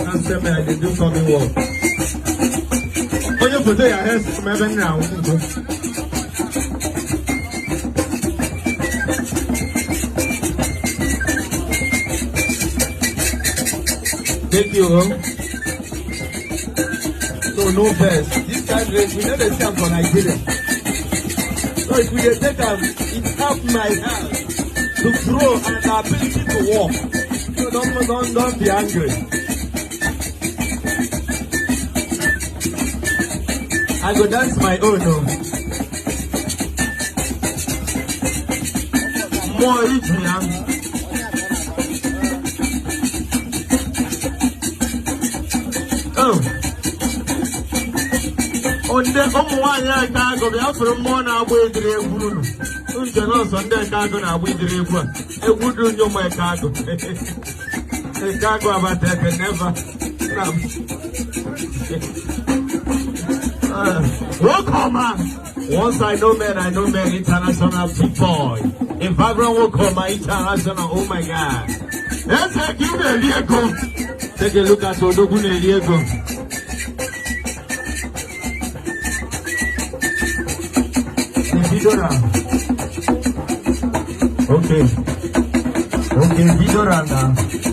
After me, I do coming work. Oh, you put your hands from heaven now. Take you home. No verse. This kind of race, we never see for Nigeria. So if we take them, it help my hand to grow and the ability to walk. So don't be angry. I go dance my own. No. More easy, Onde omuwanya akago bya furu mo na agbo edire egwuru no nje no so nde akago na agbo edire egwu a egwudu nyomo akago akago abata can never Wokoma once I know men international big boy in vibrant Wokoma international. Oh my God, let's take you the Liego. Take a look at Odogune Liego. Okay, Vidoranda.